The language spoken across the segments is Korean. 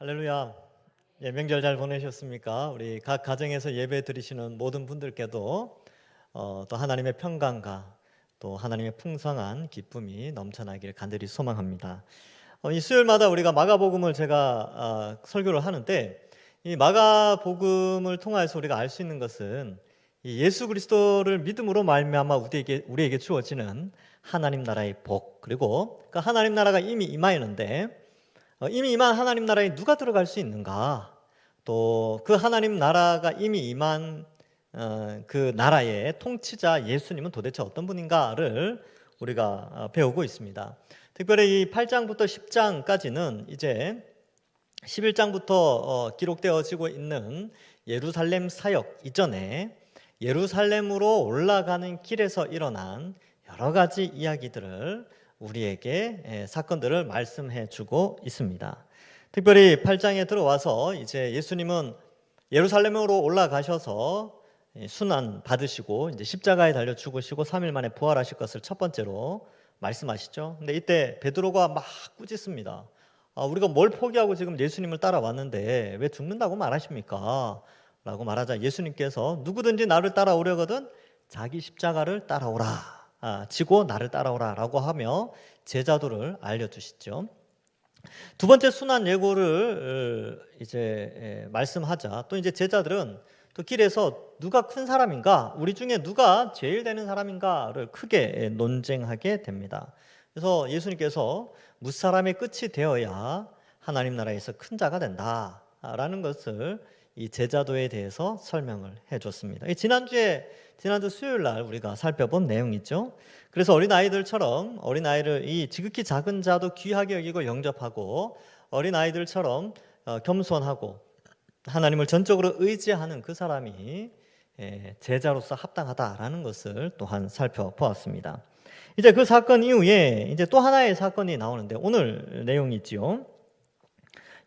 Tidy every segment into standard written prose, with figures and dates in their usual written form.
할렐루야. 예, 명절 잘 보내셨습니까? 우리 각 가정에서 예배 드리시는 모든 분들께도 또 하나님의 평강과 또 하나님의 풍성한 기쁨이 넘쳐나길 간절히 소망합니다. 이 수요일마다 우리가 마가복음을 제가 설교를 하는데, 이 마가복음을 통해서 우리가 알 수 있는 것은 이 예수 그리스도를 믿음으로 말미암아 우리에게 주어지는 하나님 나라의 복, 그리고 그 하나님 나라가 이미 임하였는데 이미 임한 하나님 나라에 누가 들어갈 수 있는가? 또 그 하나님 나라가 이미 임한 그 나라의 통치자 예수님은 도대체 어떤 분인가를 우리가 배우고 있습니다. 특별히 이 8장부터 10장까지는 이제 11장부터 기록되어지고 있는 예루살렘 사역 이전에 예루살렘으로 올라가는 길에서 일어난 여러 가지 이야기들을 우리에게 사건들을 말씀해 주고 있습니다. 특별히 8장에 들어와서 이제 예수님은 예루살렘으로 올라가셔서 순환 받으시고 이제 십자가에 달려 죽으시고 3일 만에 부활하실 것을 첫 번째로 말씀하시죠. 근데 이때 베드로가 막 꾸짖습니다. 우리가 뭘 포기하고 지금 예수님을 따라왔는데 왜 죽는다고 말하십니까? 라고 말하자 예수님께서 누구든지 나를 따라오려거든 자기 십자가를 따라오라. 지고 나를 따라오라 라고 하며 제자도를 알려주시죠. 두 번째 순환 예고를 이제 말씀하자 또 이제 제자들은 또 길에서 누가 큰 사람인가, 우리 중에 누가 제일 되는 사람인가를 크게 논쟁하게 됩니다. 그래서 예수님께서 무사람의 끝이 되어야 하나님 나라에서 큰 자가 된다라는 것을 이 제자도에 대해서 설명을 해줬습니다. 지난주 수요일 날 우리가 살펴본 내용이죠. 그래서 어린아이들처럼 어린아이를 이 지극히 작은 자도 귀하게 여기고 영접하고 어린아이들처럼 겸손하고 하나님을 전적으로 의지하는 그 사람이 제자로서 합당하다라는 것을 또한 살펴보았습니다. 이제 그 사건 이후에 이제 또 하나의 사건이 나오는데 오늘 내용이지요.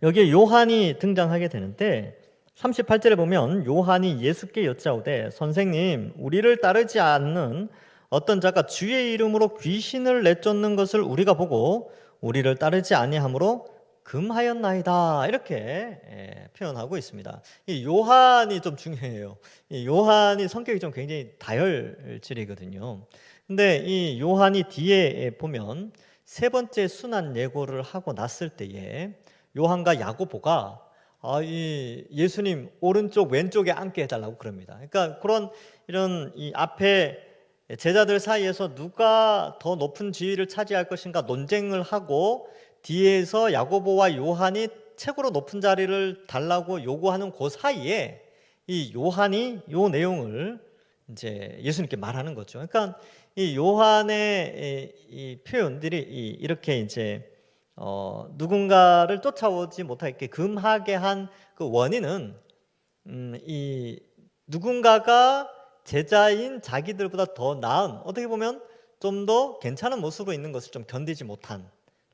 여기에 요한이 등장하게 되는데 38절에 보면 요한이 예수께 여짜오되 선생님 우리를 따르지 않는 어떤 자가 주의 이름으로 귀신을 내쫓는 것을 우리가 보고 우리를 따르지 아니하므로 금하였나이다 이렇게 표현하고 있습니다. 이 요한이 좀 중요해요. 이 요한이 성격이 좀 굉장히 다혈질이거든요. 근데 이 요한이 뒤에 보면 세 번째 순환 예고를 하고 났을 때에 요한과 야고보가 이 예수님 오른쪽 왼쪽에 앉게 해달라고 그럽니다. 그러니까 이런 이 앞에 제자들 사이에서 누가 더 높은 지위를 차지할 것인가 논쟁을 하고 뒤에서 야고보와 요한이 최고로 높은 자리를 달라고 요구하는 그 사이에 이 요한이 요 내용을 이제 예수님께 말하는 거죠. 그러니까 이 요한의 이 표현들이 이렇게 이제 누군가를 쫓아오지 못하게 금하게 한 그 원인은 이 누군가가 제자인 자기들보다 더 나은, 어떻게 보면 좀 더 괜찮은 모습으로 있는 것을 좀 견디지 못한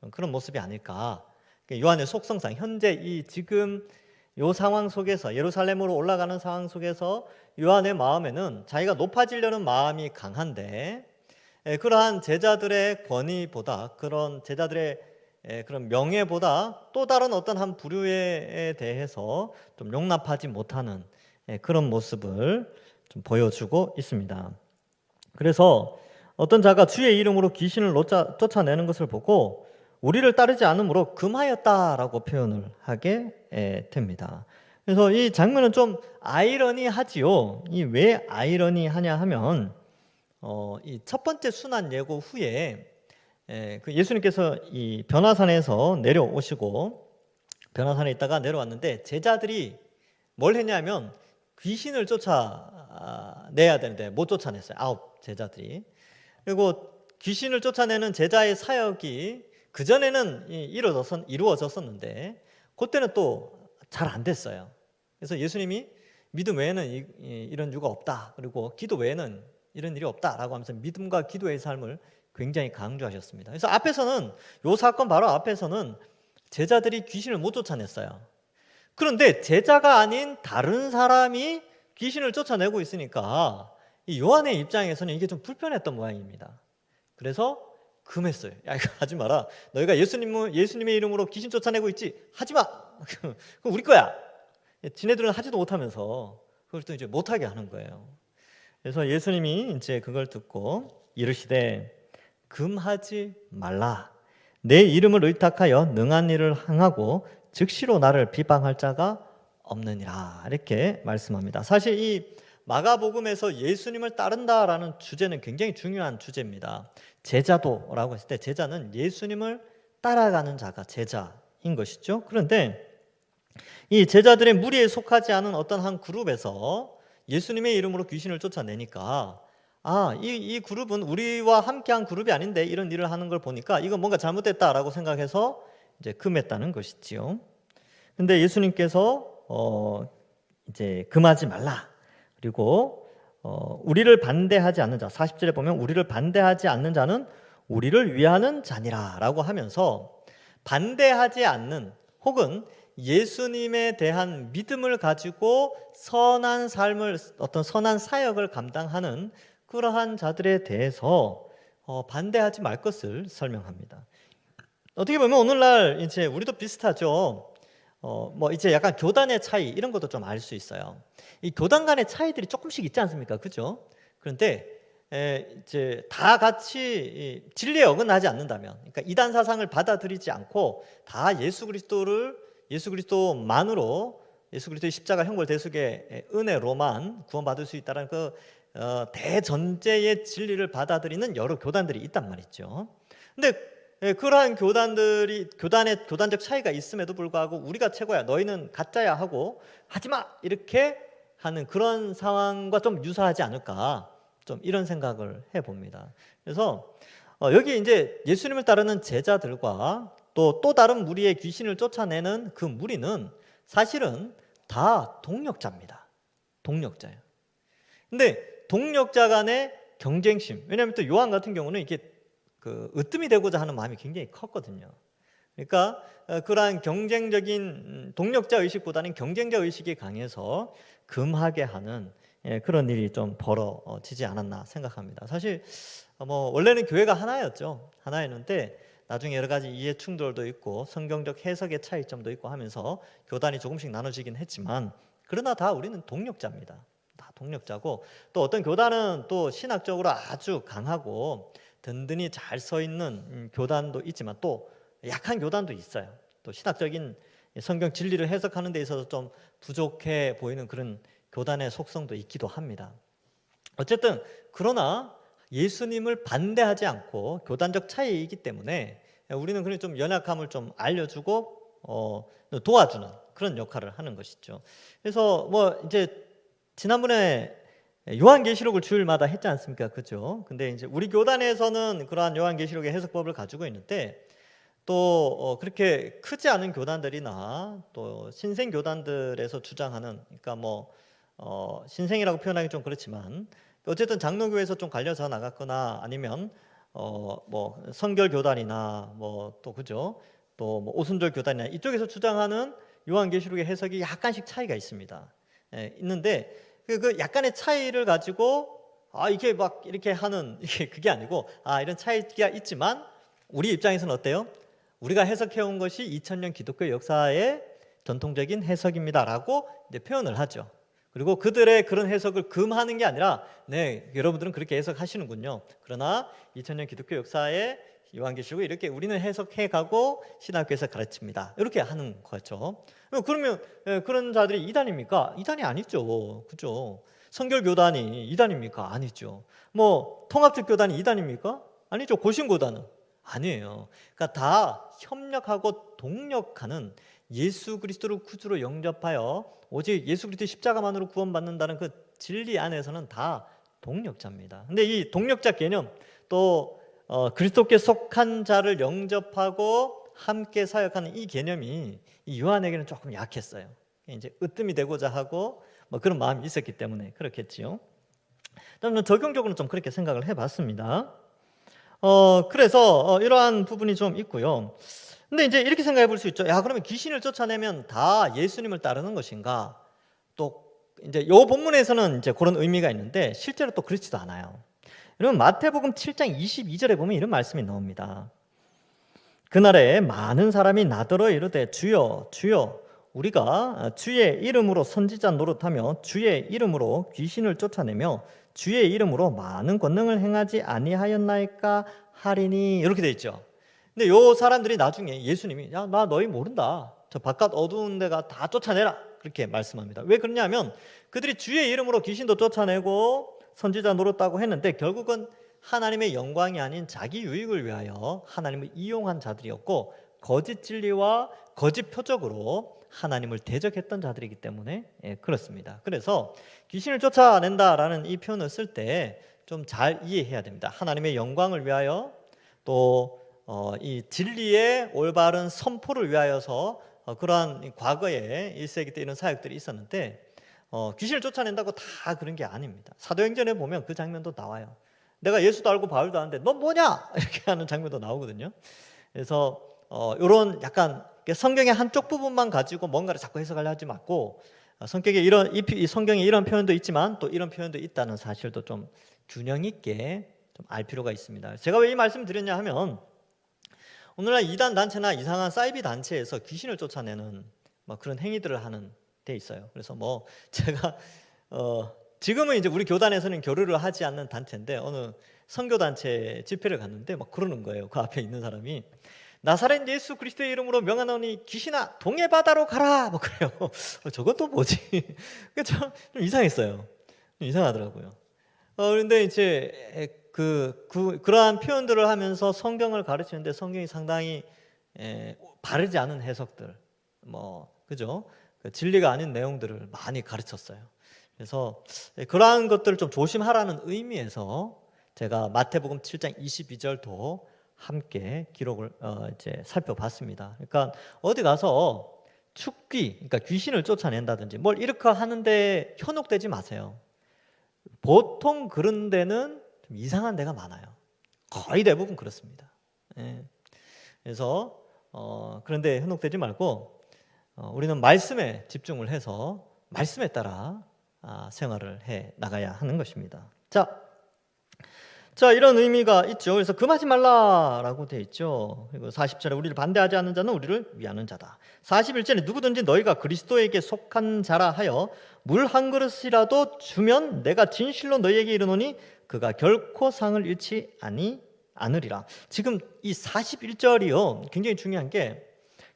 그런 모습이 아닐까. 요한의 속성상 현재 지금 이 상황 속에서 예루살렘으로 올라가는 상황 속에서 요한의 마음에는 자기가 높아지려는 마음이 강한데 그러한 제자들의 권위보다 그런 제자들의 그런 명예보다 또 다른 어떤 한 부류에 대해서 좀 용납하지 못하는 그런 모습을 좀 보여주고 있습니다. 그래서 어떤 자가 주의 이름으로 귀신을 쫓아내는 것을 보고 우리를 따르지 않으므로 금하였다라고 표현을 하게 됩니다. 그래서 이 장면은 좀 아이러니하지요. 왜 아이러니하냐 하면 이 첫 번째 순환 예고 후에 그 예수님께서 이 변화산에서 내려오시고 변화산에 있다가 내려왔는데 제자들이 뭘 했냐면 귀신을 쫓아내야 되는데 못 쫓아냈어요. 9 제자들이. 그리고 귀신을 쫓아내는 제자의 사역이 그전에는 이루어졌었는데 그때는 또 잘 안 됐어요. 그래서 예수님이 믿음 외에는 이런 이유가 없다. 그리고 기도 외에는 이런 일이 없다라고 하면서 믿음과 기도의 삶을 굉장히 강조하셨습니다. 그래서 이 사건 바로 앞에서는 제자들이 귀신을 못 쫓아냈어요. 그런데 제자가 아닌 다른 사람이 귀신을 쫓아내고 있으니까 이 요한의 입장에서는 이게 좀 불편했던 모양입니다. 그래서 금했어요. 야, 이거 하지 마라. 너희가 예수님의 이름으로 귀신 쫓아내고 있지? 하지 마. 그럼 우리 거야. 지네들은 하지도 못하면서 그걸 또 이제 못하게 하는 거예요. 그래서 예수님이 이제 그걸 듣고 이르시되 금하지 말라. 내 이름을 의탁하여 능한 일을 행하고 즉시로 나를 비방할 자가 없느니라. 이렇게 말씀합니다. 사실 이 마가복음에서 예수님을 따른다라는 주제는 굉장히 중요한 주제입니다. 제자도라고 했을 때 제자는 예수님을 따라가는 자가 제자인 것이죠. 그런데 이 제자들의 무리에 속하지 않은 어떤 한 그룹에서 예수님의 이름으로 귀신을 쫓아내니까 이 그룹은 우리와 함께한 그룹이 아닌데 이런 일을 하는 걸 보니까 이거 뭔가 잘못됐다라고 생각해서 이제 금했다는 것이지요. 근데 예수님께서 이제 금하지 말라. 그리고 우리를 반대하지 않는 자, 40절에 보면 우리를 반대하지 않는 자는 우리를 위하는 자니라 라고 하면서 반대하지 않는 혹은 예수님에 대한 믿음을 가지고 선한 삶을 어떤 선한 사역을 감당하는 그러한 자들에 대해서 반대하지 말 것을 설명합니다. 어떻게 보면 오늘날 이제 우리도 비슷하죠. 뭐 이제 약간 교단의 차이 이런 것도 좀 알 수 있어요. 이 교단 간의 차이들이 조금씩 있지 않습니까? 그죠? 그런데 이제 다 같이 진리에 어긋나지 않는다면, 그러니까 이단 사상을 받아들이지 않고 다 예수 그리스도만으로 예수 그리스도의 십자가 형벌 대속의 은혜로만 구원받을 수 있다는 그 대전제의 진리를 받아들이는 여러 교단들이 있단 말이죠. 근데 그러한 교단의 교단적 차이가 있음에도 불구하고 우리가 최고야, 너희는 가짜야 하고 하지마 이렇게 하는 그런 상황과 좀 유사하지 않을까, 좀 이런 생각을 해봅니다. 그래서 여기 이제 예수님을 따르는 제자들과 또 다른 무리의 귀신을 쫓아내는 그 무리는 사실은 다 동력자입니다. 동력자예요. 근데 동력자 간의 경쟁심, 왜냐하면 또 요한 같은 경우는 이게 으뜸이 되고자 하는 마음이 굉장히 컸거든요. 그러니까 그러한 경쟁적인 동력자 의식보다는 경쟁자 의식이 강해서 금하게 하는 그런 일이 좀 벌어지지 않았나 생각합니다. 사실 뭐 원래는 교회가 하나였는데 나중에 여러 가지 이해 충돌도 있고 성경적 해석의 차이점도 있고 하면서 교단이 조금씩 나눠지긴 했지만, 그러나 다 우리는 동력자입니다. 다 동력자고, 또 어떤 교단은 또 신학적으로 아주 강하고 든든히 잘 서 있는 교단도 있지만 또 약한 교단도 있어요. 또 신학적인 성경 진리를 해석하는 데 있어서 좀 부족해 보이는 그런 교단의 속성도 있기도 합니다. 어쨌든 그러나 예수님을 반대하지 않고 교단적 차이이기 때문에 우리는 그냥 좀 연약함을 좀 알려주고 도와주는 그런 역할을 하는 것이죠. 그래서 뭐 이제 지난번에 요한계시록을 주일마다 했지 않습니까? 그죠? 근데 이제 우리 교단에서는 그러한 요한계시록의 해석법을 가지고 있는데, 또 그렇게 크지 않은 교단들이나 또 신생 교단들에서 주장하는, 그러니까 뭐 신생이라고 표현하기 좀 그렇지만 어쨌든 장로교에서 좀 갈려져 나갔거나 아니면 뭐 성결 교단이나 뭐 또 그죠? 또 뭐 오순절 교단이나 이쪽에서 주장하는 요한계시록의 해석이 약간씩 차이가 있습니다. 있는데 그 약간의 차이를 가지고 이게 막 이렇게 하는 그게 아니고, 이런 차이가 있지만 우리 입장에서는 어때요? 우리가 해석해온 것이 2000년 기독교 역사의 전통적인 해석입니다라고 이제 표현을 하죠. 그리고 그들의 그런 해석을 금하는 게 아니라, 네, 여러분들은 그렇게 해석하시는군요. 그러나 2000년 기독교 역사의 요한계시록을 이렇게 우리는 해석해가고 신학교에서 가르칩니다. 이렇게 하는 거죠. 그러면 그런 자들이 이단입니까? 이단이 아니죠. 그죠? 성결교단이 이단입니까? 아니죠. 뭐 통합특교단이 이단입니까? 아니죠. 고신고단은 아니에요. 그러니까 다 협력하고 동력하는, 예수 그리스도를 구주로 영접하여 오직 예수 그리스도의 십자가만으로 구원받는다는 그 진리 안에서는 다 동력자입니다. 근데 이 동력자 개념, 또 그리스도께 속한 자를 영접하고 함께 사역하는 이 개념이 이 요한에게는 조금 약했어요. 이제 으뜸이 되고자 하고 뭐 그런 마음이 있었기 때문에 그렇겠지요. 저는 적용적으로 좀 그렇게 생각을 해봤습니다. 그래서 이러한 부분이 좀 있고요. 근데 이제 이렇게 생각해 볼 수 있죠. 그러면 귀신을 쫓아내면 다 예수님을 따르는 것인가? 또 이제 요 본문에서는 이제 그런 의미가 있는데 실제로 또 그렇지도 않아요. 그러면 마태복음 7장 22절에 보면 이런 말씀이 나옵니다. 그날에 많은 사람이 나더러 이르되 주여 주여 우리가 주의 이름으로 선지자 노릇하며 주의 이름으로 귀신을 쫓아내며 주의 이름으로 많은 권능을 행하지 아니하였나이까 하리니, 이렇게 돼 있죠. 근데 요 사람들이 나중에 예수님이 야, 나 너희 모른다, 저 바깥 어두운 데가 다 쫓아내라, 그렇게 말씀합니다. 왜 그러냐면 그들이 주의 이름으로 귀신도 쫓아내고 선지자 노릇하고 했는데 결국은 하나님의 영광이 아닌 자기 유익을 위하여 하나님을 이용한 자들이었고 거짓 진리와 거짓 표적으로 하나님을 대적했던 자들이기 때문에 그렇습니다. 그래서 귀신을 쫓아낸다라는 이 표현을 쓸 때 좀 잘 이해해야 됩니다. 하나님의 영광을 위하여 또 이 진리의 올바른 선포를 위하여서 그러한 과거에 1세기 때 이런 사역들이 있었는데 귀신을 쫓아낸다고 다 그런 게 아닙니다. 사도행전에 보면 그 장면도 나와요. 내가 예수도 알고 바울도 아는데 넌 뭐냐? 이렇게 하는 장면도 나오거든요. 그래서 이런 약간 성경의 한쪽 부분만 가지고 뭔가를 자꾸 해석하려 하지 말고 성격에 이 성경에 이런 표현도 있지만 또 이런 표현도 있다는 사실도 좀 균형 있게 좀 알 필요가 있습니다. 제가 왜 이 말씀을 드렸냐 하면 오늘날 이단 단체나 이상한 사이비 단체에서 귀신을 쫓아내는 그런 행위들을 하는 데 있어요. 그래서 제가 지금은 이제 우리 교단에서는 교류를 하지 않는 단체인데 어느 선교 단체 집회를 갔는데 그러는 거예요. 그 앞에 있는 사람이 나사렛 예수 그리스도의 이름으로 명하노니 귀신아 동해 바다로 가라, 그래요. 저건 또 뭐지? 좀 이상했어요. 좀 이상하더라고요. 그런데 이제 그러한 표현들을 하면서 성경을 가르치는데 성경이 상당히 바르지 않은 해석들, 그죠? 진리가 아닌 내용들을 많이 가르쳤어요. 그래서 그러한 것들을 좀 조심하라는 의미에서 제가 마태복음 7장 22절도 함께 기록을 이제 살펴봤습니다. 그러니까 어디 가서 축귀, 그러니까 귀신을 쫓아낸다든지 뭘 이렇게 하는데 현혹되지 마세요. 보통 그런 데는 좀 이상한 데가 많아요. 거의 대부분 그렇습니다. 그래서 그런데 현혹되지 말고 우리는 말씀에 집중을 해서 말씀에 따라 생활을 해 나가야 하는 것입니다. 자, 이런 의미가 있죠. 그래서 금하지 말라라고 되어 있죠. 그리고 40절에 우리를 반대하지 않는 자는 우리를 위하는 자다. 41절에 누구든지 너희가 그리스도에게 속한 자라 하여 물 한 그릇이라도 주면 내가 진실로 너희에게 이르노니 그가 결코 상을 잃지 않으리라. 지금 이 41절이요 굉장히 중요한 게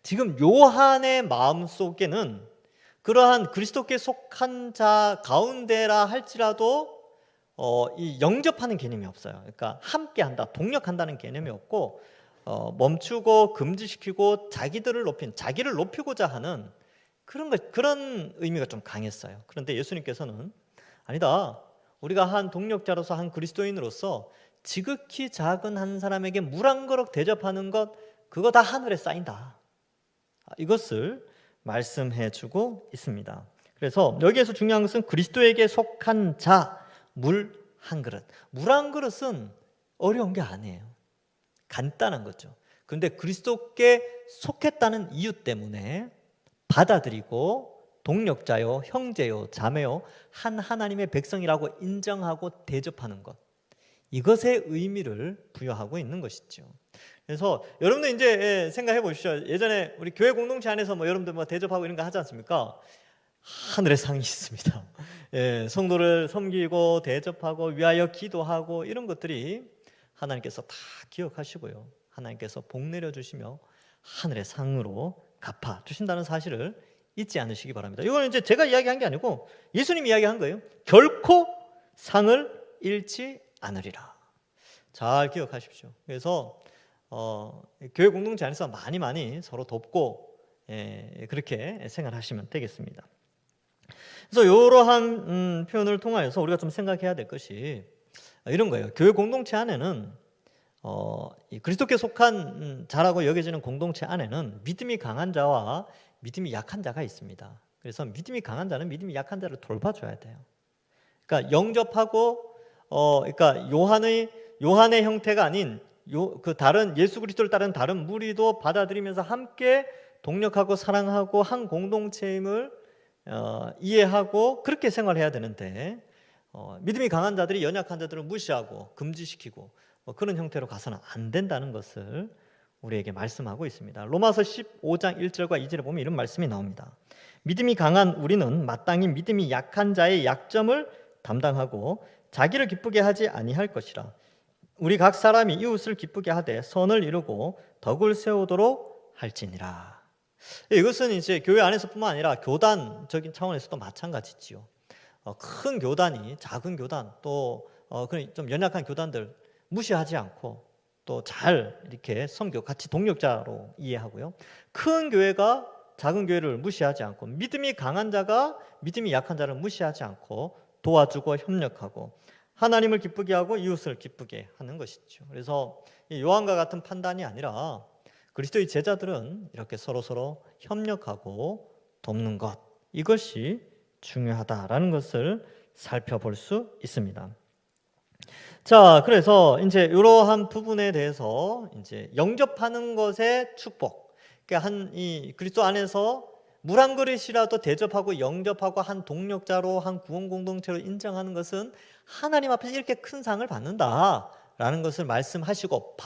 지금 요한의 마음속에는 그러한 그리스도께 속한 자 가운데라 할지라도 이 영접하는 개념이 없어요. 그러니까 함께한다, 동력한다는 개념이 없고 멈추고 금지시키고 자기를 높이고자 하는 그런 의미가 좀 강했어요. 그런데 예수님께서는 아니다. 우리가 한 동력자로서 한 그리스도인으로서 지극히 작은 한 사람에게 물 한 그릇 대접하는 것 그거 다 하늘에 쌓인다. 이것을 말씀해주고 있습니다. 그래서 여기에서 중요한 것은 그리스도에게 속한 자 물 한 그릇. 물 한 그릇은 어려운 게 아니에요. 간단한 거죠. 그런데 그리스도께 속했다는 이유 때문에 받아들이고 동력자요, 형제요, 자매요, 한 하나님의 백성이라고 인정하고 대접하는 것. 이것의 의미를 부여하고 있는 것이죠. 그래서 여러분들 이제 생각해 보십시오. 예전에 우리 교회 공동체 안에서 여러분들 대접하고 이런 거 하지 않습니까? 하늘의 상이 있습니다. 성도를 섬기고 대접하고 위하여 기도하고 이런 것들이 하나님께서 다 기억하시고요. 하나님께서 복 내려주시며 하늘의 상으로 갚아 주신다는 사실을 잊지 않으시기 바랍니다. 이거는 이제 제가 이야기한 게 아니고 예수님이 이야기한 거예요. 결코 상을 잃지 않으리라. 잘 기억하십시오. 그래서 교회 공동체 안에서 많이 서로 돕고 그렇게 생활하시면 되겠습니다. 그래서 이러한 표현을 통하여서 우리가 좀 생각해야 될 것이 이런 거예요. 교회 공동체 안에는 이 그리스도께 속한 자라고 여겨지는 공동체 안에는 믿음이 강한 자와 믿음이 약한 자가 있습니다. 그래서 믿음이 강한 자는 믿음이 약한 자를 돌봐줘야 돼요. 그러니까 영접하고 그러니까 요한의 형태가 아닌 그 다른 예수 그리스도를 따르는 다른 무리도 받아들이면서 함께 동력하고 사랑하고 한 공동체임을 이해하고 그렇게 생활해야 되는데 믿음이 강한 자들이 연약한 자들을 무시하고 금지시키고 그런 형태로 가서는 안 된다는 것을 우리에게 말씀하고 있습니다. 로마서 15장 1절과 2절에 보면 이런 말씀이 나옵니다. 믿음이 강한 우리는 마땅히 믿음이 약한 자의 약점을 담당하고 자기를 기쁘게 하지 아니할 것이라. 우리 각 사람이 이웃을 기쁘게 하되 선을 이루고 덕을 세우도록 할지니라. 이것은 이제 교회 안에서뿐만 아니라 교단적인 차원에서도 마찬가지지요. 큰 교단이 작은 교단 또 그런 좀 연약한 교단들 무시하지 않고 또 잘 이렇게 섬겨 같이 동력자로 이해하고요. 큰 교회가 작은 교회를 무시하지 않고 믿음이 강한 자가 믿음이 약한 자를 무시하지 않고 도와주고 협력하고 하나님을 기쁘게 하고 이웃을 기쁘게 하는 것이죠. 그래서 요한과 같은 판단이 아니라 그리스도의 제자들은 이렇게 서로 협력하고 돕는 것, 이것이 중요하다라는 것을 살펴볼 수 있습니다. 자, 그래서 이제 이러한 부분에 대해서 이제 영접하는 것의 축복. 그러니까 이 그리스도 안에서 물 한 그릇이라도 대접하고 영접하고 한 동력자로 한 구원 공동체로 인정하는 것은 하나님 앞에서 이렇게 큰 상을 받는다라는 것을 말씀하시고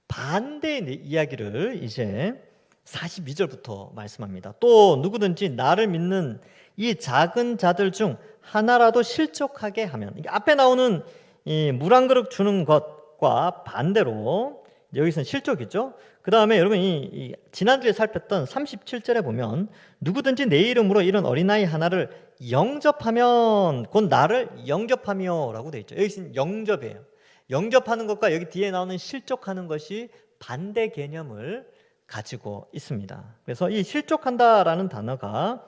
반대의 이야기를 이제 42절부터 말씀합니다. 또 누구든지 나를 믿는 이 작은 자들 중 하나라도 실족하게 하면, 이게 앞에 나오는 이 물 한 그릇 주는 것과 반대로 여기서는 실족이죠. 그 다음에 여러분 이 지난주에 살폈던 37절에 보면 누구든지 내 이름으로 이런 어린아이 하나를 영접하면 곧 나를 영접하며 라고 되어 있죠. 여기서는 영접이에요. 영접하는 것과 여기 뒤에 나오는 실족하는 것이 반대 개념을 가지고 있습니다. 그래서 이 실족한다라는 단어가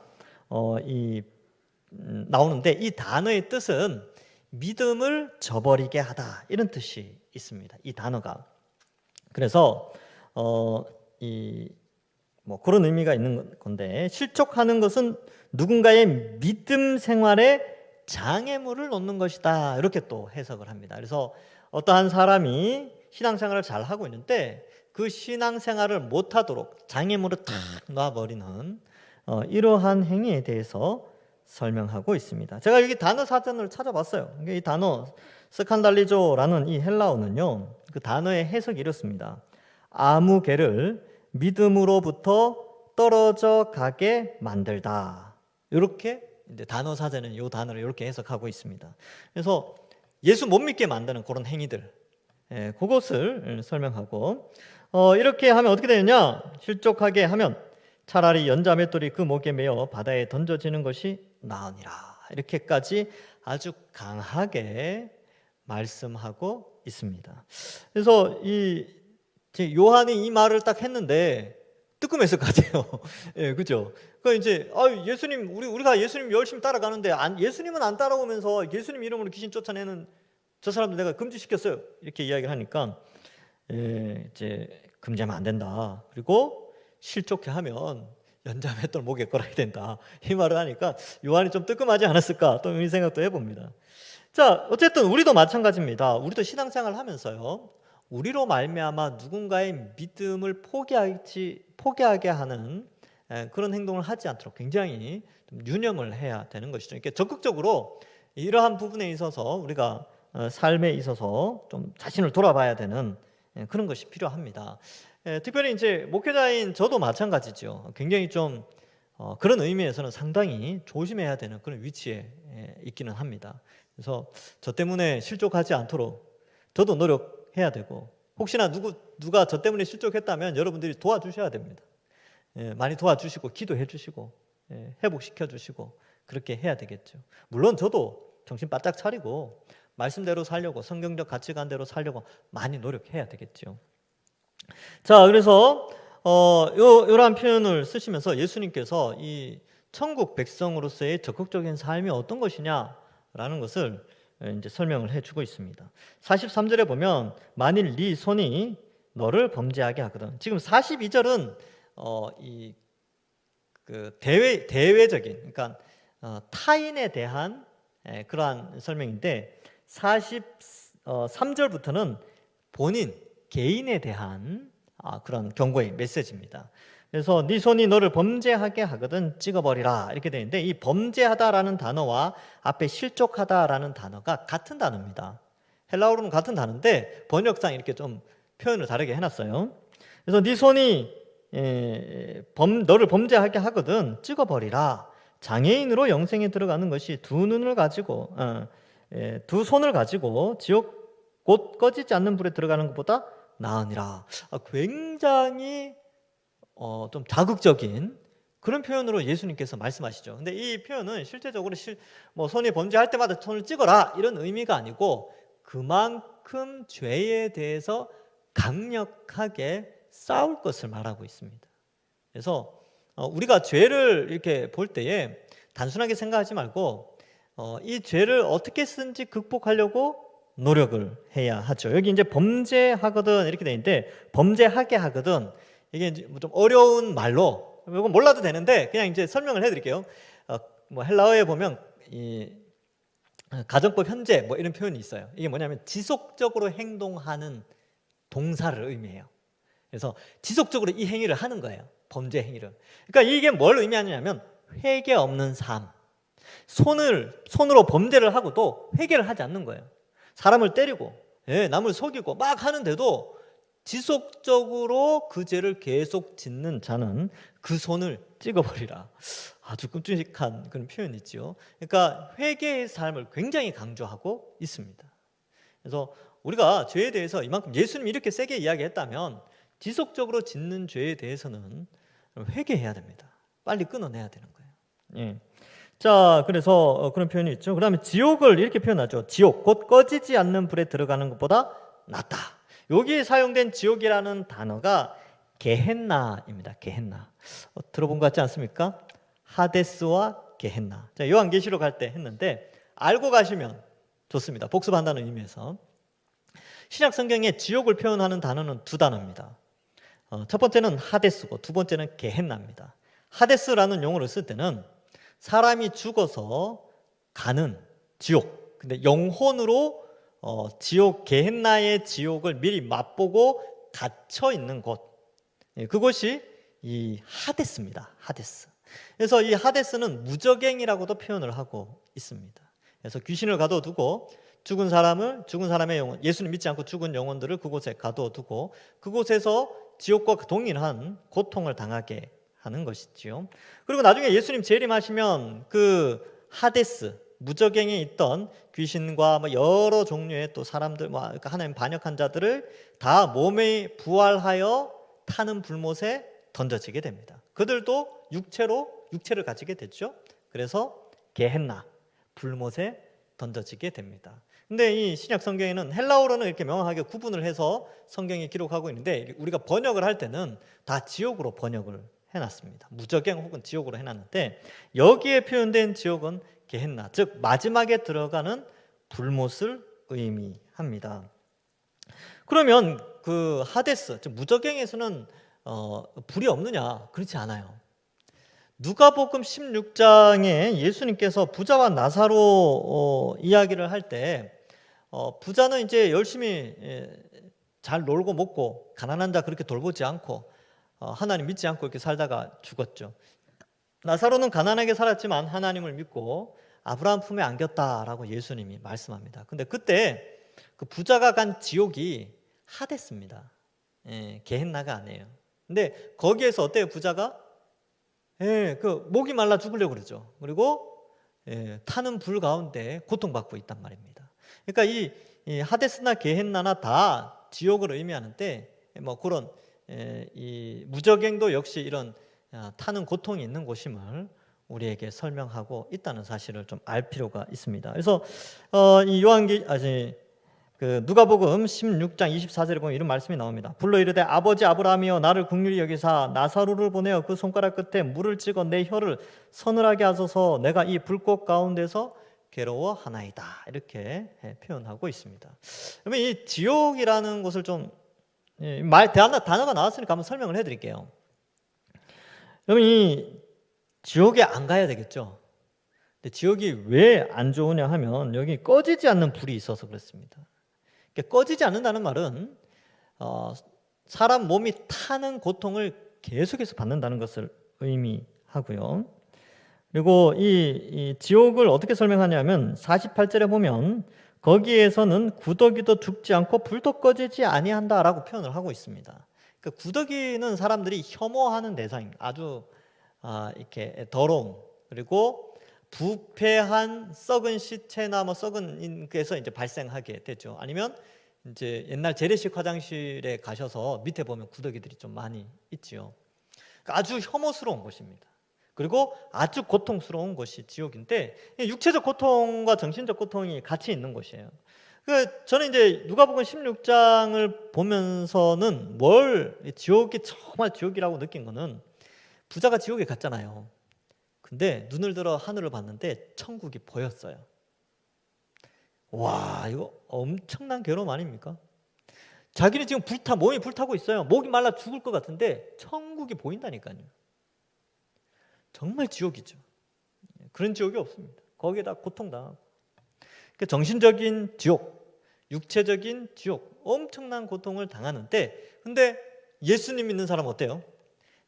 나오는데 이 단어의 뜻은 믿음을 저버리게 하다, 이런 뜻이 있습니다. 이 단어가. 그래서 그런 의미가 있는 건데, 실족하는 것은 누군가의 믿음 생활에 장애물을 놓는 것이다, 이렇게 또 해석을 합니다. 그래서 어떠한 사람이 신앙생활을 잘 하고 있는데 그 신앙생활을 못하도록 장애물을 탁 놔버리는 이러한 행위에 대해서 설명하고 있습니다. 제가 여기 단어 사전을 찾아봤어요. 이 단어 스칸달리조라는 이 헬라어는요, 그 단어의 해석이 이렇습니다. 아무 개를 믿음으로부터 떨어져 가게 만들다. 이렇게 이제 단어 사전은 이 단어를 이렇게 해석하고 있습니다. 그래서 예수 못 믿게 만드는 그런 행위들, 그것을 설명하고, 이렇게 하면 어떻게 되느냐? 실족하게 하면 차라리 연자 맷돌이 그 목에 매어 바다에 던져지는 것이 나으니라. 이렇게까지 아주 강하게 말씀하고 있습니다. 그래서 요한이 이 말을 딱 했는데 뜨끔했을 것 같아요. 예, 그죠? 그러니까 이제 예수님, 우리가 예수님 열심히 따라가는데 예수님은 안 따라오면서 예수님 이름으로 귀신 쫓아내는 저 사람들 내가 금지시켰어요. 이렇게 이야기를 하니까 이제 금지하면 안 된다. 그리고 실족해 하면 연자 맷돌 목에 걸어야 된다. 이 말을 하니까 요한이 좀 뜨끔하지 않았을까? 또 이 생각도 해봅니다. 자, 어쨌든 우리도 마찬가지입니다. 우리도 신앙생활을 하면서요, 우리로 말미암아 누군가의 믿음을 포기하게 하는 그런 행동을 하지 않도록 굉장히 좀 유념을 해야 되는 것이죠. 이렇게 적극적으로 이러한 부분에 있어서 우리가 삶에 있어서 좀 자신을 돌아봐야 되는 그런 것이 필요합니다. 특별히 이제 목회자인 저도 마찬가지죠. 굉장히 좀 그런 의미에서는 상당히 조심해야 되는 그런 위치에 있기는 합니다. 그래서 저 때문에 실족하지 않도록 저도 노력해야 되고, 혹시나 누가 저 때문에 실족했다면 여러분들이 도와주셔야 됩니다. 많이 도와주시고 기도해 주시고 회복시켜 주시고 그렇게 해야 되겠죠. 물론 저도 정신 바짝 차리고 말씀대로 살려고, 성경적 가치관대로 살려고 많이 노력해야 되겠죠. 자, 그래서 이러한 표현을 쓰시면서 예수님께서 이 천국 백성으로서의 적극적인 삶이 어떤 것이냐라는 것을 이제 설명을 해주고 있습니다. 43절에 보면 만일 네 손이 너를 범죄하게 하거든. 지금 42절은 그 대외적인, 그러니까 타인에 대한 그러한 설명인데, 43절부터는 본인, 개인에 대한 그런 경고의 메시지입니다. 그래서 네 손이 너를 범죄하게 하거든 찍어버리라 이렇게 되어 있는데, 이 범죄하다라는 단어와 앞에 실족하다라는 단어가 같은 단어입니다. 헬라어로는 같은 단어인데 번역상 이렇게 좀 표현을 다르게 해놨어요. 그래서 네 손이 너를 범죄하게 하거든 찍어버리라. 장애인으로 영생에 들어가는 것이 두 손을 가지고 지옥 곧 꺼지지 않는 불에 들어가는 것보다 나으니라. 굉장히 좀 자극적인 그런 표현으로 예수님께서 말씀하시죠. 근데 이 표현은 실제적으로 손이 범죄할 때마다 손을 찍어라 이런 의미가 아니고, 그만큼 죄에 대해서 강력하게 싸울 것을 말하고 있습니다. 그래서 우리가 죄를 이렇게 볼 때에 단순하게 생각하지 말고 이 죄를 어떻게 쓰든지 극복하려고 노력을 해야 하죠. 여기 이제 범죄하거든 이렇게 돼 있는데, 범죄하게 하거든, 이게 좀 어려운 말로, 이건 몰라도 되는데 그냥 이제 설명을 해드릴게요. 헬라어에 보면 이 가정법 현재 뭐 이런 표현이 있어요. 이게 뭐냐면 지속적으로 행동하는 동사를 의미해요. 그래서 지속적으로 이 행위를 하는 거예요. 범죄 행위를. 그러니까 이게 뭘 의미하냐면 회개 없는 삶. 손으로 범죄를 하고도 회개를 하지 않는 거예요. 사람을 때리고 남을 속이고 막 하는데도 지속적으로 그 죄를 계속 짓는 자는 그 손을 찍어버리라. 아주 끔찍한 그런 표현이 있죠. 그러니까 회개의 삶을 굉장히 강조하고 있습니다. 그래서 우리가 죄에 대해서 이만큼 예수님이 이렇게 세게 이야기했다면 지속적으로 짓는 죄에 대해서는 회개해야 됩니다. 빨리 끊어내야 되는 거예요. 예. 자, 그래서 그런 표현이 있죠. 그 다음에 지옥을 이렇게 표현하죠. 지옥, 곧 꺼지지 않는 불에 들어가는 것보다 낫다. 여기에 사용된 지옥이라는 단어가 게헨나입니다. 게헨나. 들어본 것 같지 않습니까? 하데스와 게헨나. 자, 요한계시록 할 때 했는데 알고 가시면 좋습니다. 복습한다는 의미에서. 신약 성경에 지옥을 표현하는 단어는 두 단어입니다. 첫 번째는 하데스고 두 번째는 게헨나입니다. 하데스라는 용어를 쓸 때는 사람이 죽어서 가는 지옥, 근데 영혼으로 지옥, 게헨나의 지옥을 미리 맛보고 갇혀 있는 곳, 그것이 이 하데스입니다. 하데스. 그래서 이 하데스는 무저갱이라고도 표현을 하고 있습니다. 그래서 귀신을 가둬두고 죽은 사람의 영혼, 예수님 믿지 않고 죽은 영혼들을 그곳에 가둬두고 그곳에서 지옥과 동일한 고통을 당하게 하는 것이지요. 그리고 나중에 예수님 재림하시면 그 하데스, 무저갱에 있던 귀신과 여러 종류의 또 사람들, 그러니까 하나님 반역한 자들을 다 몸에 부활하여 타는 불못에 던져지게 됩니다. 그들도 육체를 가지게 됐죠. 그래서 게헨나, 불못에 던져지게 됩니다. 근데 이 신약 성경에는 헬라어로는 이렇게 명확하게 구분을 해서 성경에 기록하고 있는데, 우리가 번역을 할 때는 다 지옥으로 번역을 해놨습니다. 무저갱 혹은 지옥으로 해놨는데, 여기에 표현된 지옥은 게헨나, 즉 마지막에 들어가는 불못을 의미합니다. 그러면 그 하데스, 즉 무저갱에서는 불이 없느냐? 그렇지 않아요. 누가복음 16장에 예수님께서 부자와 나사로 이야기를 할 때 부자는 이제 열심히 잘 놀고 먹고 가난한 자 그렇게 돌보지 않고 하나님 믿지 않고 이렇게 살다가 죽었죠. 나사로는 가난하게 살았지만 하나님을 믿고 아브라함 품에 안겼다라고 예수님이 말씀합니다. 근데 그때 그 부자가 간 지옥이 하데스입니다. 게헨나가 아니에요. 근데 거기에서 어때요? 부자가 그 목이 말라 죽으려고 그러죠. 그리고 타는 불 가운데 고통받고 있단 말입니다. 그러니까 이 하데스나 게헨나나 다 지옥을 의미하는데, 그런 이 무저갱도 역시 이런 타는 고통이 있는 곳임을 우리에게 설명하고 있다는 사실을 좀 알 필요가 있습니다. 그래서 이 누가복음 16장 24절에 보면 이런 말씀이 나옵니다. 불러 이르되 아버지 아브라함이여 나를 긍휼히 여기사 나사로를 보내어 그 손가락 끝에 물을 찍어 내 혀를 서늘하게 하소서 내가 이 불꽃 가운데서 괴로워하나이다. 이렇게 표현하고 있습니다. 그러면 이 지옥이라는 것을 좀 단어가 나왔으니까 한번 설명을 해드릴게요. 그러면 이 지옥에 안 가야 되겠죠. 근데 지옥이 왜 안 좋으냐 하면 여기 꺼지지 않는 불이 있어서 그렇습니다. 꺼지지 않는다는 말은 사람 몸이 타는 고통을 계속해서 받는다는 것을 의미하고요. 그리고 이 지옥을 어떻게 설명하냐면 48절에 보면 거기에서는 구더기도 죽지 않고 불도 꺼지지 아니한다라고 표현을 하고 있습니다. 그러니까 구더기는 사람들이 혐오하는 대상입니다. 아주 이렇게 더러움, 그리고 부패한 썩은 시체나 뭐 썩은 인께서 이제 발생하게 되죠. 아니면 이제 옛날 재래식 화장실에 가셔서 밑에 보면 구더기들이 좀 많이 있지요. 그러니까 아주 혐오스러운 곳입니다. 그리고 아주 고통스러운 곳이 지옥인데, 육체적 고통과 정신적 고통이 같이 있는 곳이에요. 저는 이제 누가복음 16장을 보면서는 지옥이 정말 지옥이라고 느낀 거는, 부자가 지옥에 갔잖아요. 근데 눈을 들어 하늘을 봤는데 천국이 보였어요. 와, 이거 엄청난 괴로움 아닙니까? 자기는 지금 몸이 불타고 있어요. 목이 말라 죽을 것 같은데 천국이 보인다니까요. 정말 지옥이죠. 그런 지옥이 없습니다. 거기에다 고통당하고. 그러니까 정신적인 지옥, 육체적인 지옥, 엄청난 고통을 당하는데, 근데 예수님 믿는 사람 어때요?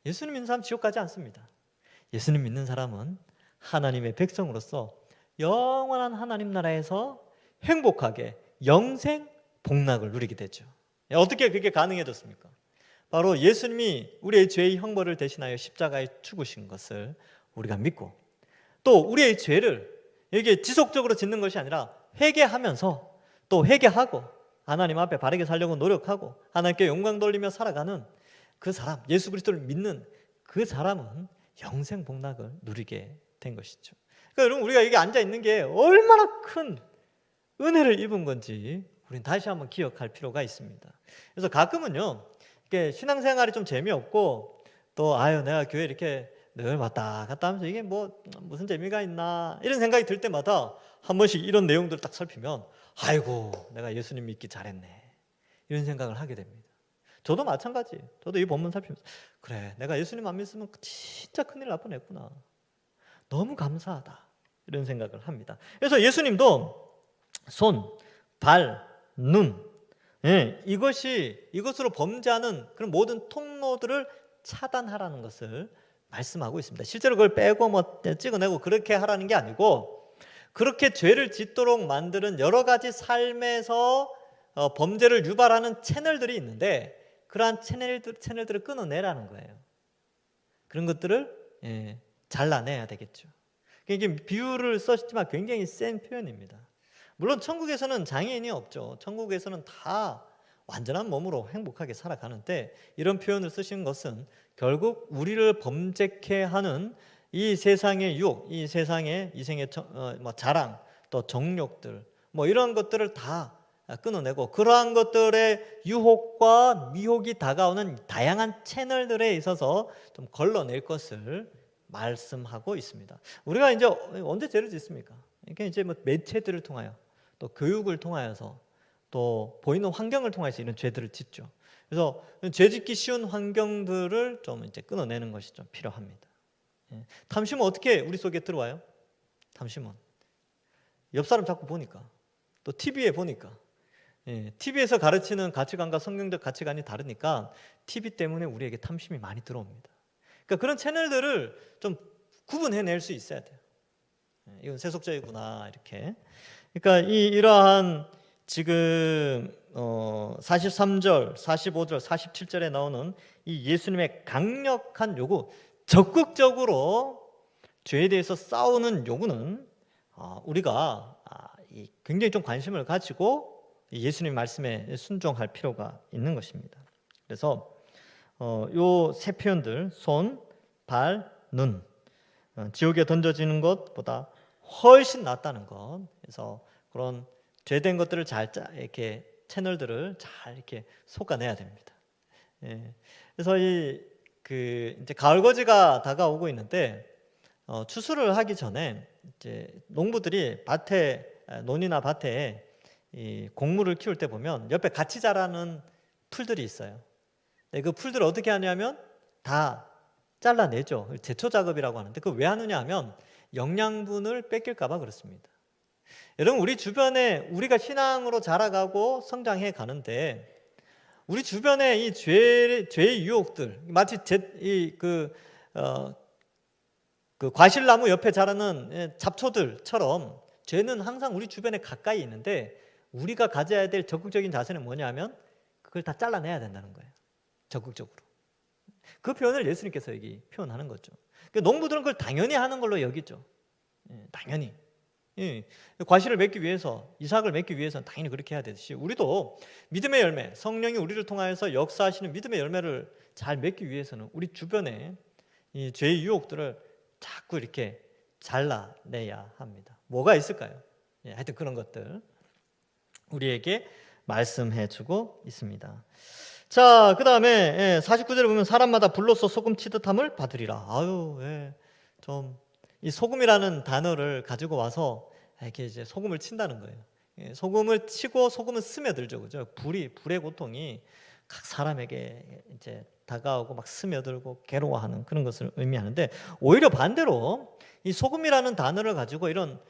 예수님 믿는 사람 지옥 가지 않습니다. 예수님 믿는 사람은 하나님의 백성으로서 영원한 하나님 나라에서 행복하게 영생 복락을 누리게 되죠. 어떻게 그게 가능해졌습니까? 바로 예수님이 우리의 죄의 형벌을 대신하여 십자가에 죽으신 것을 우리가 믿고, 또 우리의 죄를 이게 지속적으로 짓는 것이 아니라 회개하면서, 또 회개하고 하나님 앞에 바르게 살려고 노력하고 하나님께 영광 돌리며 살아가는 그 사람, 예수 그리스도를 믿는 그 사람은 영생 복락을 누리게 된 것이죠. 그러니까 여러분, 우리가 여기 앉아 있는 게 얼마나 큰 은혜를 입은 건지 우리는 다시 한번 기억할 필요가 있습니다. 그래서 가끔은요, 이게 신앙생활이 좀 재미없고, 또 내가 교회 이렇게 늘 왔다 갔다 하면서 이게 무슨 재미가 있나 이런 생각이 들 때마다 한 번씩 이런 내용들을 딱 살피면, 아이고 내가 예수님 믿기 잘했네, 이런 생각을 하게 됩니다. 저도 마찬가지예요. 저도 이 본문 살피면서, 그래, 내가 예수님 안 믿으면 진짜 큰일 날 뻔했구나, 너무 감사하다, 이런 생각을 합니다. 그래서 예수님도 손, 발, 눈, 이것으로 범죄하는 그런 모든 통로들을 차단하라는 것을 말씀하고 있습니다. 실제로 그걸 빼고 찍어내고 그렇게 하라는 게 아니고, 그렇게 죄를 짓도록 만드는 여러 가지 삶에서 범죄를 유발하는 채널들이 있는데, 그러한 채널들을 끊어내라는 거예요. 그런 것들을 잘라내야 되겠죠. 이게 비유를 썼지만 굉장히 센 표현입니다. 물론 천국에서는 장애인이 없죠. 천국에서는 다 완전한 몸으로 행복하게 살아가는데, 이런 표현을 쓰신 것은 결국 우리를 범죄케 하는 이 세상의 유혹, 이 세상의 이생의 자랑, 또 정욕들, 이런 것들을 다 끊어내고, 그러한 것들의 유혹과 미혹이 다가오는 다양한 채널들에 있어서 좀 걸러낼 것을 말씀하고 있습니다. 우리가 이제 언제 죄를 짓습니까? 이게 이제 매체들을 통하여, 또 교육을 통하여서, 또 보이는 환경을 통해서 이런 죄들을 짓죠. 그래서 죄 짓기 쉬운 환경들을 좀 이제 끊어내는 것이 좀 필요합니다. 탐심은 어떻게 우리 속에 들어와요? 탐심은 옆 사람 자꾸 보니까, 또 TV에 보니까, TV에서 가르치는 가치관과 성경적 가치관이 다르니까 TV 때문에 우리에게 탐심이 많이 들어옵니다. 그러니까 그런 채널들을 좀 구분해낼 수 있어야 돼요. 이건 세속적이구나, 이렇게. 그러니까 이러한 지금 43절, 45절, 47절에 나오는 이 예수님의 강력한 요구, 적극적으로 죄에 대해서 싸우는 요구는 우리가 굉장히 좀 관심을 가지고 예수님 말씀에 순종할 필요가 있는 것입니다. 그래서 요 세 표현들, 손, 발, 눈, 지옥에 던져지는 것보다 훨씬 낫다는 것. 그래서 그런 죄된 것들을 이렇게 채널들을 잘 이렇게 솎아내야 됩니다. 그래서 이제 가을거지가 다가오고 있는데, 추수를 하기 전에 이제 농부들이 논이나 밭에 이 곡물을 키울 때 보면 옆에 같이 자라는 풀들이 있어요. 그 풀들을 어떻게 하냐면 다 잘라내죠. 제초 작업이라고 하는데, 그걸 왜 하느냐 하면 영양분을 뺏길까 봐 그렇습니다. 여러분, 우리 주변에 우리가 신앙으로 자라가고 성장해 가는데 우리 주변에 이 죄의 유혹들, 마치 그 과실나무 옆에 자라는 잡초들처럼 죄는 항상 우리 주변에 가까이 있는데, 우리가 가져야 될 적극적인 자세는 뭐냐면 그걸 다 잘라내야 된다는 거예요. 적극적으로. 그 표현을 예수님께서 여기 표현하는 거죠. 그러니까 농부들은 그걸 당연히 하는 걸로 여기죠. 당연히. 과실을 맺기 위해서, 이삭을 맺기 위해서는 당연히 그렇게 해야 되듯이, 우리도 믿음의 열매, 성령이 우리를 통하여서 역사하시는 믿음의 열매를 잘 맺기 위해서는 우리 주변에 이 죄의 유혹들을 자꾸 이렇게 잘라내야 합니다. 뭐가 있을까요? 하여튼 그런 것들 우리에게 말씀해주고 있습니다. 자, 그 다음에 49절에 보면 사람마다 불로써 소금 치듯함을 받으리라. 좀 이 소금이라는 단어를 가지고 와서 이렇게 이제 소금을 친다는 거예요. 소금을 치고 소금은 스며들죠, 그죠? 불의 고통이 각 사람에게 이제 다가오고 막 스며들고 괴로워하는 그런 것을 의미하는데, 오히려 반대로 이 소금이라는 단어를 가지고 이런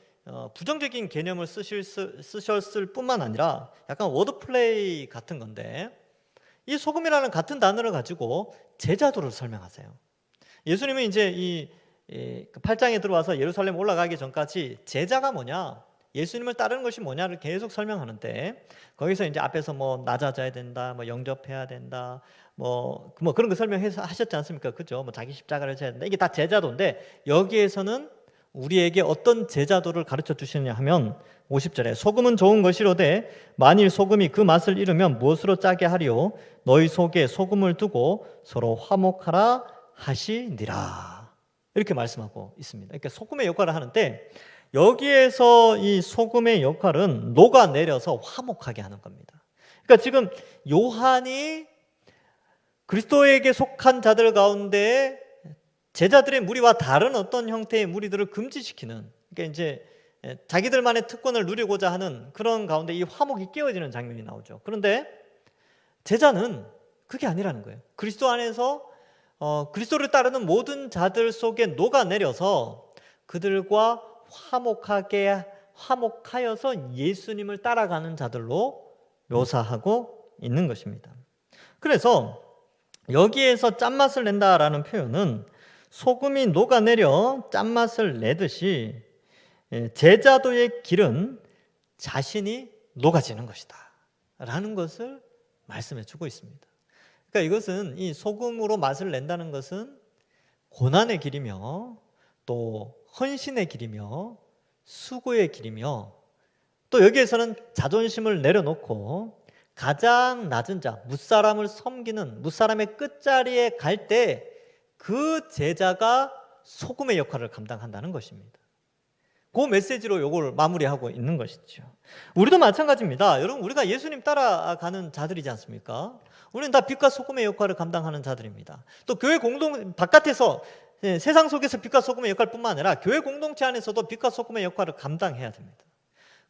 부정적인 개념을 쓰셨을 뿐만 아니라 약간 워드플레이 같은 건데, 이 소금이라는 같은 단어를 가지고 제자도를 설명하세요. 예수님은 이제 이 8장에 들어와서 예루살렘 올라가기 전까지 제자가 뭐냐, 예수님을 따르는 것이 뭐냐를 계속 설명하는데, 거기서 이제 앞에서 뭐 낮아져야 된다, 뭐 영접해야 된다, 뭐 그런 거 설명해서 하셨지 않습니까? 그죠? 뭐 자기 십자가를 져야 된다. 이게 다 제자도인데, 여기에서는 우리에게 어떤 제자도를 가르쳐 주시느냐 하면 50절에 소금은 좋은 것이로되 만일 소금이 그 맛을 잃으면 무엇으로 짜게 하리요? 너희 속에 소금을 두고 서로 화목하라 하시니라. 이렇게 말씀하고 있습니다. 그러니까 소금의 역할을 하는데, 여기에서 이 소금의 역할은 녹아내려서 화목하게 하는 겁니다. 그러니까 지금 요한이 그리스도에게 속한 자들 가운데 제자들의 무리와 다른 어떤 형태의 무리들을 금지시키는, 그러니까 이제 자기들만의 특권을 누리고자 하는 그런 가운데 이 화목이 깨어지는 장면이 나오죠. 그런데 제자는 그게 아니라는 거예요. 그리스도 안에서 그리스도를 따르는 모든 자들 속에 녹아내려서 그들과 화목하여서 예수님을 따라가는 자들로 묘사하고 있는 것입니다. 그래서 여기에서 짠맛을 낸다라는 표현은 소금이 녹아내려 짠맛을 내듯이 제자도의 길은 자신이 녹아지는 것이다 라는 것을 말씀해 주고 있습니다. 그러니까 이것은, 이 소금으로 맛을 낸다는 것은 고난의 길이며 또 헌신의 길이며 수고의 길이며, 또 여기에서는 자존심을 내려놓고 가장 낮은 자, 무사람을 섬기는, 무사람의 끝자리에 갈 때 그 제자가 소금의 역할을 감당한다는 것입니다. 그 메시지로 이걸 마무리하고 있는 것이죠. 우리도 마찬가지입니다. 여러분, 우리가 예수님 따라가는 자들이지 않습니까? 우리는 다 빛과 소금의 역할을 감당하는 자들입니다. 또 교회 바깥에서, 세상 속에서 빛과 소금의 역할뿐만 아니라 교회 공동체 안에서도 빛과 소금의 역할을 감당해야 됩니다.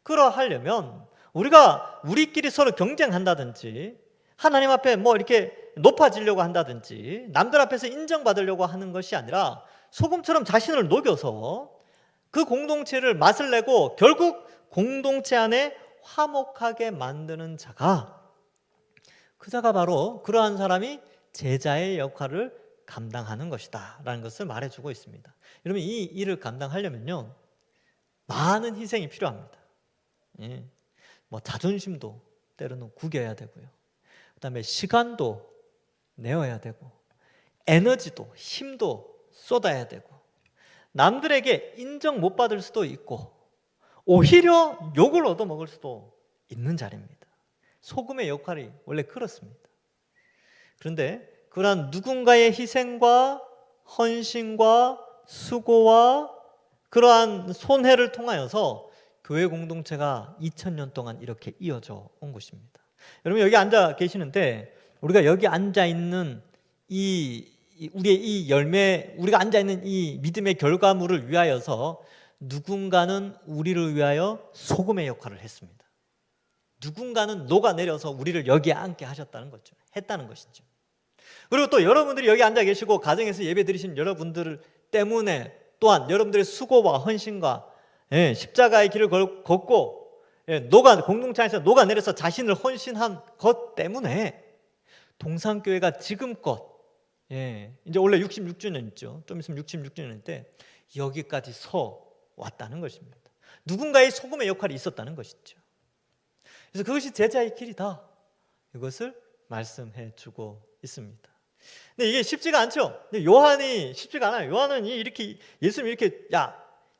그러하려면 우리가 우리끼리 서로 경쟁한다든지, 하나님 앞에 뭐 이렇게 높아지려고 한다든지, 남들 앞에서 인정받으려고 하는 것이 아니라 소금처럼 자신을 녹여서 그 공동체를 맛을 내고 결국 공동체 안에 화목하게 만드는 자가, 그 자가 바로 그러한 사람이 제자의 역할을 감당하는 것이다 라는 것을 말해주고 있습니다. 여러분, 이 일을 감당하려면요, 많은 희생이 필요합니다. 뭐 자존심도 때로는 구겨야 되고요, 그 다음에 시간도 내어야 되고, 에너지도 힘도 쏟아야 되고, 남들에게 인정 못 받을 수도 있고, 오히려 욕을 얻어먹을 수도 있는 자리입니다. 소금의 역할이 원래 그렇습니다. 그런데 그러한 누군가의 희생과 헌신과 수고와 그러한 손해를 통하여서 교회 공동체가 2000년 동안 이렇게 이어져 온 것입니다. 여러분, 여기 앉아 계시는데 우리가 여기 앉아 있는 우리의 이 열매, 우리가 앉아 있는 이 믿음의 결과물을 위하여서 누군가는 우리를 위하여 소금의 역할을 했습니다. 누군가는 녹아내려서 우리를 여기에 앉게 하셨다는 거죠. 했다는 것이죠. 그리고 또 여러분들이 여기 앉아 계시고 가정에서 예배 드리신 여러분들 때문에 또한 여러분들의 수고와 헌신과 십자가의 길을 걷고 공동체 안에서 녹아내려서 자신을 헌신한 것 때문에 동산교회가 지금껏 이제 원래 66주년 있죠. 좀 있으면 66주년인데 여기까지 서 왔다는 것입니다. 누군가의 소금의 역할이 있었다는 것이죠. 그래서 그것이 제자의 길이다. 이것을 말씀해 주고 있습니다. 근데 이게 쉽지가 않죠. 근데 요한이 쉽지가 않아요. 요한은 이렇게 예수님이 이렇게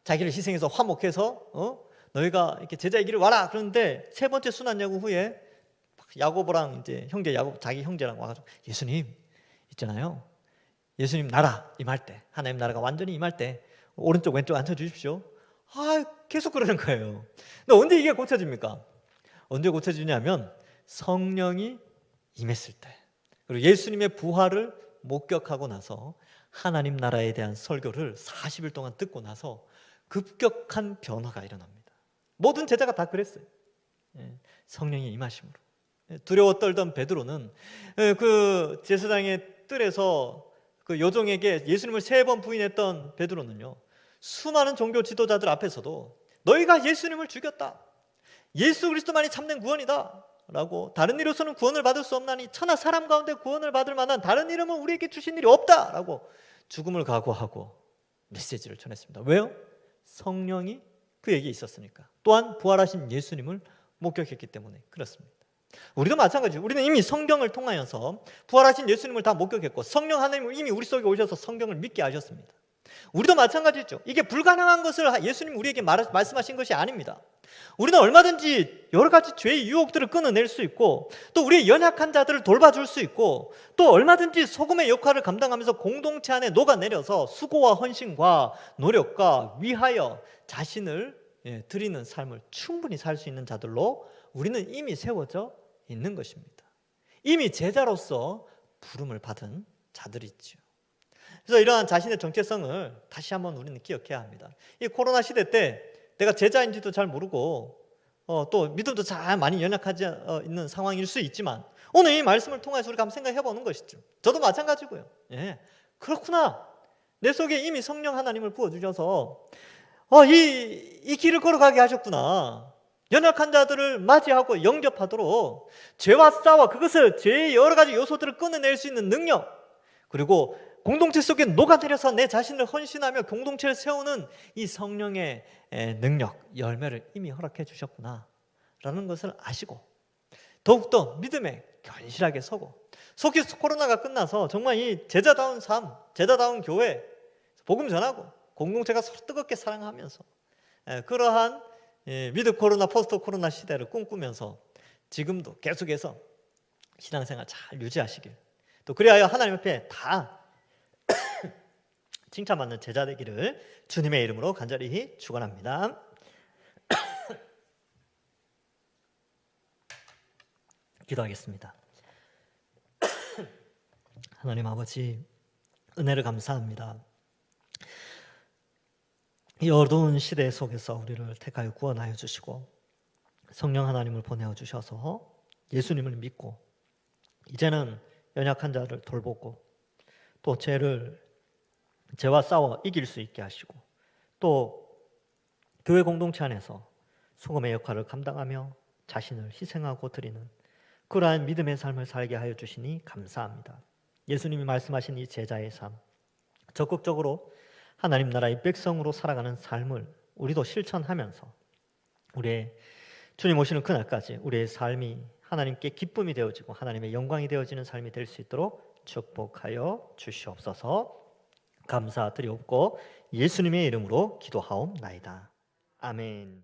자기를 희생해서 화목해서 너희가 이렇게 제자의 길을 와라. 그런데 세 번째 순환 야구 후에 야고보랑 이제 형제 야고보 자기 형제랑 와가지고 예수님 있잖아요. 예수님 나라 임할 때 하나님 나라가 완전히 임할 때 오른쪽 왼쪽 앉혀 주십시오. 계속 그러는 거예요. 근데 언제 이게 고쳐집니까? 언제 고쳐지냐면 성령이 임했을 때, 그리고 예수님의 부활을 목격하고 나서 하나님 나라에 대한 설교를 40일 동안 듣고 나서 급격한 변화가 일어납니다. 모든 제자가 다 그랬어요. 성령의 임하심으로. 두려워 떨던 베드로는 그 제사장의 뜰에서 그 요종에게 예수님을 3번 부인했던 베드로는요, 수많은 종교 지도자들 앞에서도 너희가 예수님을 죽였다, 예수 그리스도만이 참된 구원이다 라고, 다른 이로서는 구원을 받을 수 없나니 천하 사람 가운데 구원을 받을 만한 다른 이름은 우리에게 주신 일이 없다 라고 죽음을 각오하고 메시지를 전했습니다. 왜요? 성령이 그에게 있었으니까. 또한 부활하신 예수님을 목격했기 때문에 그렇습니다. 우리도 마찬가지죠. 우리는 이미 성경을 통하여서 부활하신 예수님을 다 목격했고 성령 하나님은 이미 우리 속에 오셔서 성경을 믿게 하셨습니다. 우리도 마찬가지죠. 이게 불가능한 것을 예수님 우리에게 말씀하신 것이 아닙니다. 우리는 얼마든지 여러 가지 죄의 유혹들을 끊어낼 수 있고, 또 우리의 연약한 자들을 돌봐줄 수 있고, 또 얼마든지 소금의 역할을 감당하면서 공동체 안에 녹아내려서 수고와 헌신과 노력과 위하여 자신을 드리는 삶을 충분히 살 수 있는 자들로 우리는 이미 세워져 있는 것입니다. 이미 제자로서 부름을 받은 자들이죠. 그래서 이러한 자신의 정체성을 다시 한번 우리는 기억해야 합니다. 이 코로나 시대 때 내가 제자인지도 잘 모르고 또 믿음도 잘 많이 연약하지 있는 상황일 수 있지만, 오늘 이 말씀을 통해서 우리가 한번 생각해 보는 것이죠. 저도 마찬가지고요. 그렇구나. 내 속에 이미 성령 하나님을 부어주셔서 이 길을 걸어가게 하셨구나. 연약한 자들을 맞이하고 영접하도록 죄와 싸워 그것을 죄의 여러 가지 요소들을 끊어낼 수 있는 능력, 그리고 공동체 속에 녹아내려서 내 자신을 헌신하며 공동체를 세우는 이 성령의 능력, 열매를 이미 허락해 주셨구나 라는 것을 아시고 더욱더 믿음에 견실하게 서고, 속히 코로나가 끝나서 정말 이 제자다운 삶, 제자다운 교회, 복음 전하고 공동체가 서로 뜨겁게 사랑하면서 그러한 미드 코로나, 포스트 코로나 시대를 꿈꾸면서 지금도 계속해서 신앙생활 잘 유지하시길, 또 그리하여 하나님 앞에 다 칭찬받는 제자 되기를 주님의 이름으로 간절히 축원합니다. 기도하겠습니다. 하나님 아버지, 은혜를 감사합니다. 이 어두운 시대 속에서 우리를 택하여 구원하여 주시고 성령 하나님을 보내어 주셔서 예수님을 믿고 이제는 연약한 자를 돌보고 또 죄와 싸워 이길 수 있게 하시고, 또 교회 공동체 안에서 소금의 역할을 감당하며 자신을 희생하고 드리는 그러한 믿음의 삶을 살게 하여 주시니 감사합니다. 예수님이 말씀하신 이 제자의 삶, 적극적으로 하나님 나라의 백성으로 살아가는 삶을 우리도 실천하면서 우리의 주님 오시는 그날까지 우리의 삶이 하나님께 기쁨이 되어지고 하나님의 영광이 되어지는 삶이 될 수 있도록 축복하여 주시옵소서. 감사드리옵고 예수님의 이름으로 기도하옵나이다. 아멘.